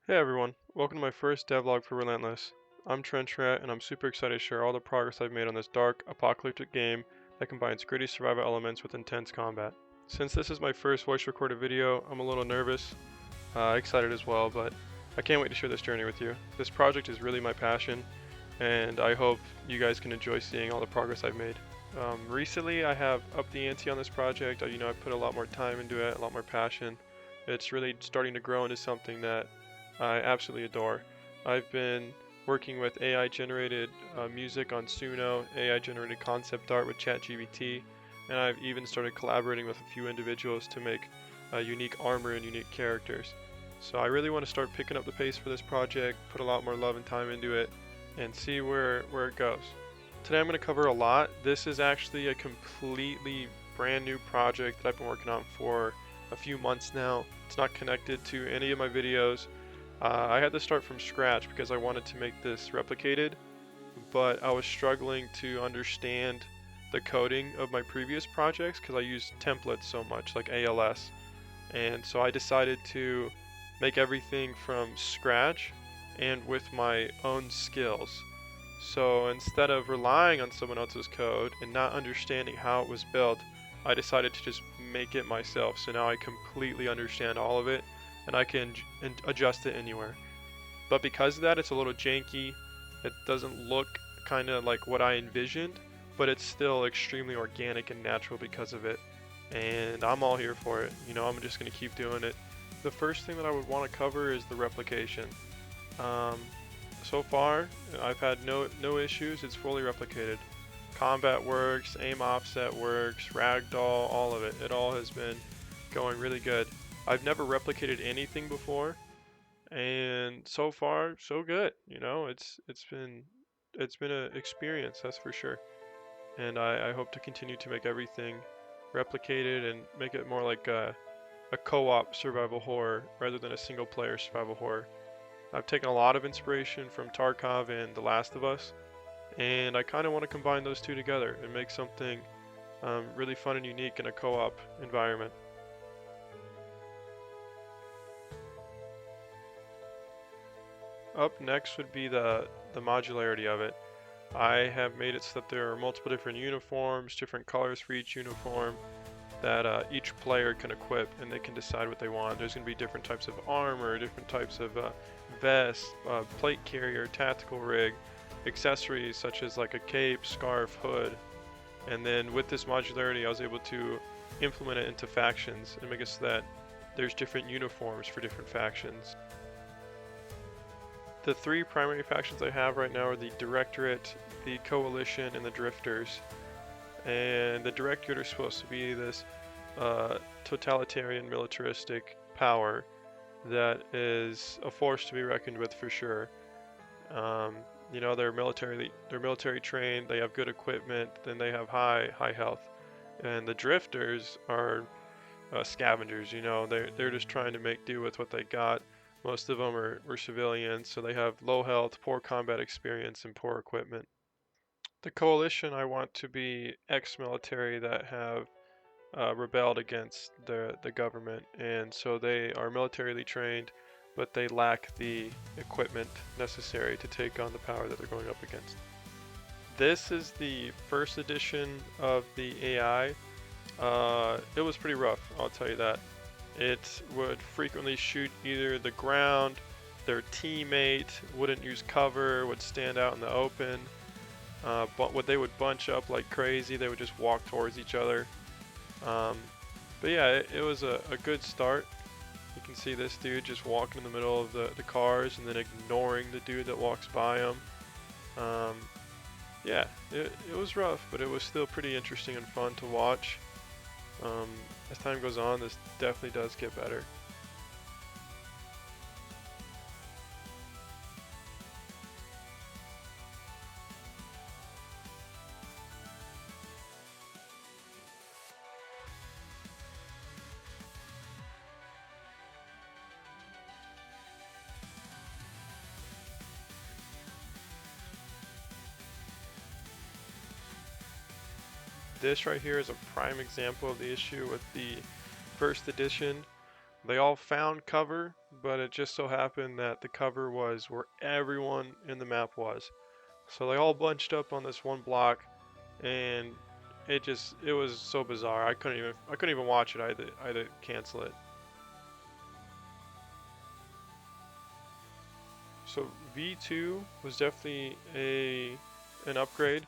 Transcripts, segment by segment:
Hey everyone, welcome to my first devlog for Relentless. I'm Trench Rat, and I'm super excited to share all the progress I've made on this dark, apocalyptic game that combines gritty survival elements with intense combat. Since this is my first voice recorded video, I'm a little nervous, excited as well, but I can't wait to share this journey with you. This project is really my passion, and I hope you guys can enjoy seeing all the progress I've made. Recently, I have upped the ante on this project. I put a lot more time into it, a lot more passion. It's really starting to grow into something that I absolutely adore. I've been working with AI generated music on Suno, AI generated concept art with ChatGPT, and I've even started collaborating with a few individuals to make unique armor and unique characters. So I really want to start picking up the pace for this project, put a lot more love and time into it, and see where it goes. Today I'm going to cover a lot. This is actually a completely brand new project that I've been working on for a few months now. It's not connected to any of my videos. I had to start from scratch because I wanted to make this replicated, but I was struggling to understand the coding of my previous projects because I used templates so much, like ALS. And so I decided to make everything from scratch and with my own skills. So instead of relying on someone else's code and not understanding how it was built, I decided to just make it myself. So now I completely understand all of it and I can adjust it anywhere. But because of that, it's a little janky. It doesn't look kind of like what I envisioned, but it's still extremely organic and natural because of it. And I'm all here for it. I'm just going to keep doing it. The first thing that I would want to cover is the replication. Um, so far, I've had no issues. It's fully replicated. Combat works, aim offset works, ragdoll, all of it. It all has been going really good. I've never replicated anything before, and so far so good. It's been an experience, that's for sure. And I hope to continue to make everything replicated and make it more like a co-op survival horror rather than a single player survival horror. I've taken a lot of inspiration from Tarkov and The Last of Us, and I kind of want to combine those two together and make something really fun and unique in a co-op environment. Up next would be the modularity of it. I have made it so that there are multiple different uniforms, different colors for each uniform that each player can equip, and they can decide what they want. There's going to be different types of armor, different types of vests, plate carrier, tactical rig, accessories such as like a cape, scarf, hood. And then with this modularity, I was able to implement it into factions and make it so that there's different uniforms for different factions. The three primary factions I have right now are the Directorate, the Coalition, and the Drifters. And the Directorate are supposed to be this totalitarian militaristic power that is a force to be reckoned with for sure. They're military trained, they have good equipment, then they have high health. And the Drifters are scavengers. They're just trying to make do with what they got. Most of them were civilians, so they have low health, poor combat experience, and poor equipment. The coalition, I want to be ex-military that have rebelled against the government, and so they are militarily trained, but they lack the equipment necessary to take on the power that they're going up against. This is the first edition of the AI. It was pretty rough, I'll tell you that. It would frequently shoot either the ground, their teammate wouldn't use cover, would stand out in the open, but they would bunch up like crazy. They would just walk towards each other. Um, but yeah, it was a good start. You can see this dude just walking in the middle of the cars and then ignoring the dude that walks by him. Um, yeah, it was rough, but it was still pretty interesting and fun to watch. As time goes on, this definitely does get better. This right here is a prime example of the issue with the first edition. They all found cover, but it just so happened that the cover was where everyone in the map was. So they all bunched up on this one block, and it was so bizarre. I couldn't even watch it. I had to cancel it. So V2 was definitely an upgrade.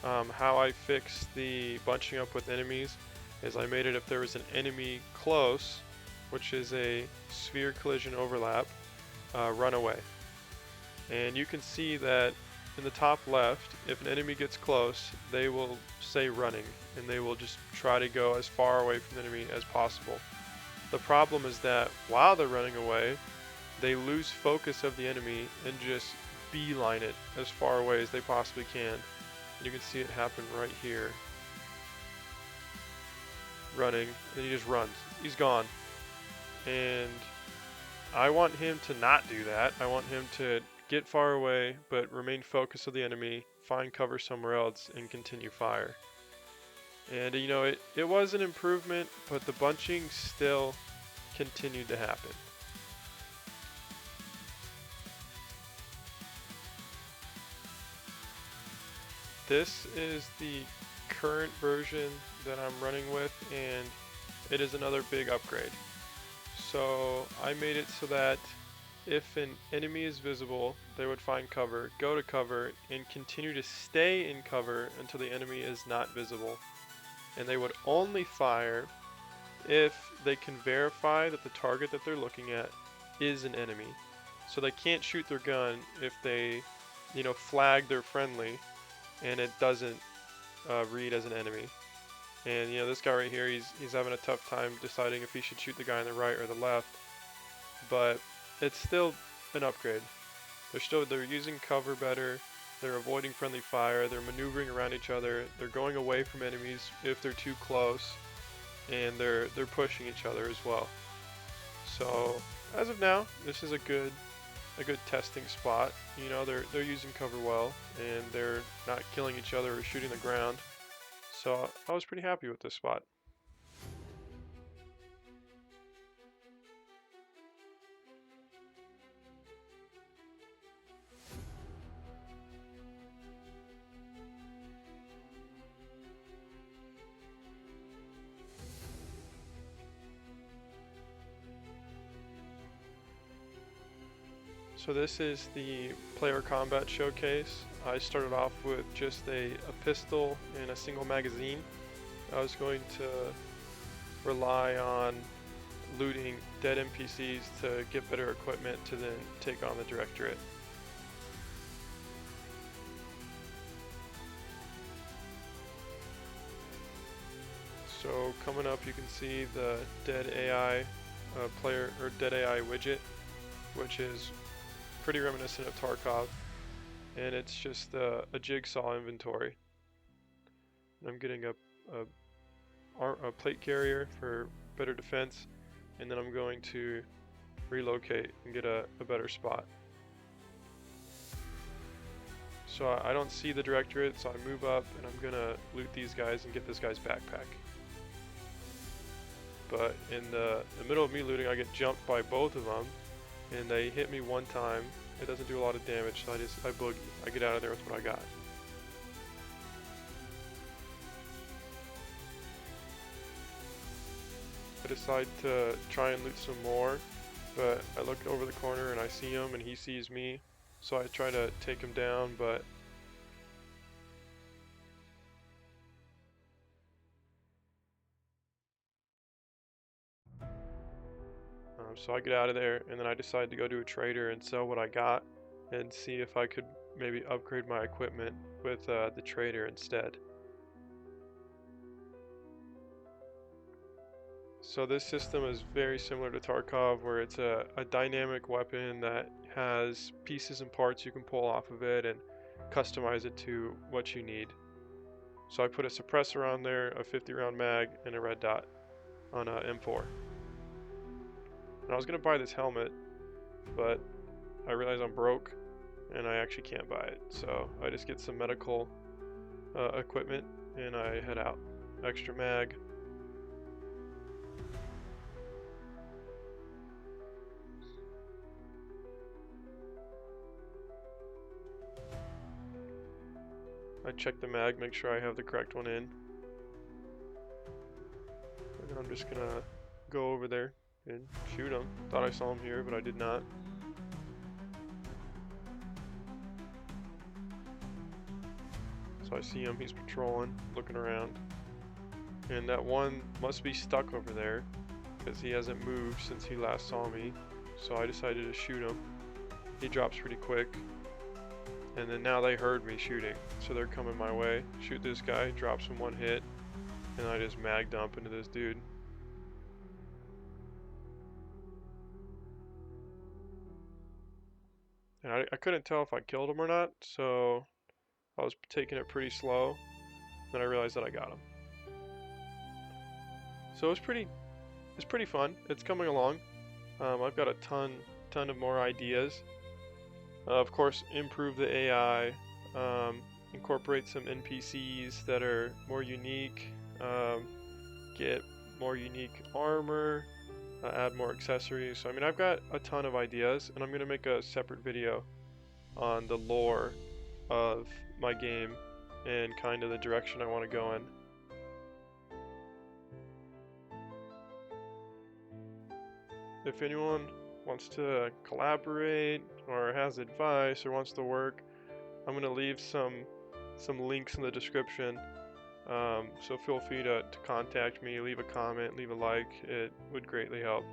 How I fixed the bunching up with enemies is I made it if there was an enemy close, which is a sphere collision overlap, run away. And you can see that in the top left, if an enemy gets close, they will say running, and they will just try to go as far away from the enemy as possible. The problem is that while they're running away, they lose focus of the enemy and just beeline it as far away as they possibly can. And you can see it happen right here. Running, and he just runs. He's gone. And I want him to not do that. I want him to get far away, but remain focused of the enemy, find cover somewhere else, and continue fire. And you know, it was an improvement, but the bunching still continued to happen. This is the current version that I'm running with, and it is another big upgrade. So I made it so that if an enemy is visible, they would find cover, go to cover, and continue to stay in cover until the enemy is not visible. And they would only fire if they can verify that the target that they're looking at is an enemy. So they can't shoot their gun if they, flag their friendly and it doesn't read as an enemy. And this guy right here, he's having a tough time deciding if he should shoot the guy on the right or the left. But it's still an upgrade. They're using cover better. They're avoiding friendly fire. They're maneuvering around each other. They're going away from enemies if they're too close, and they're pushing each other as well. So as of now, this is a good testing spot. They're using cover well, and they're not killing each other or shooting the ground. So I was pretty happy with this spot. So this is the player combat showcase. I started off with just a pistol and a single magazine. I was going to rely on looting dead NPCs to get better equipment to then take on the Directorate. So coming up, you can see the dead AI dead AI widget, which is pretty reminiscent of Tarkov, and it's just a jigsaw inventory. I'm getting a plate carrier for better defense, and then I'm going to relocate and get a better spot. So I don't see the Directorate, so I move up and I'm gonna loot these guys and get this guy's backpack. But in the middle of me looting, I get jumped by both of them, and they hit me one time. It doesn't do a lot of damage, so I boogie. I get out of there with what I got. I decide to try and loot some more, but I look over the corner and I see him and he sees me, so I try to take him down, but so I get out of there, and then I decide to go to a trader and sell what I got and see if I could maybe upgrade my equipment with the trader instead. So this system is very similar to Tarkov, where it's a dynamic weapon that has pieces and parts you can pull off of it and customize it to what you need. So I put a suppressor on there, a 50 round mag, and a red dot on a M4. And I was going to buy this helmet, but I realize I'm broke and I actually can't buy it. So I just get some medical equipment and I head out. Extra mag. I check the mag, make sure I have the correct one in. And then I'm just gonna go over there and shoot him. Thought I saw him here, but I did not. So I see him, he's patrolling, looking around. And that one must be stuck over there, because he hasn't moved since he last saw me. So I decided to shoot him. He drops pretty quick. And then now they heard me shooting, so they're coming my way. Shoot this guy, drops him one hit, and I just mag dump into this dude. And I couldn't tell if I killed him or not, so I was taking it pretty slow. Then I realized that I got him. So it's pretty fun. It's coming along. I've got a ton of more ideas. Of course, improve the AI, incorporate some NPCs that are more unique, get more unique armor, add more accessories. So I mean, I've got a ton of ideas, and I'm gonna make a separate video on the lore of my game and kind of the direction I want to go in. If anyone wants to collaborate or has advice or wants to work, I'm going to leave some links in the description. So feel free to contact me, leave a comment, leave a like. It would greatly help.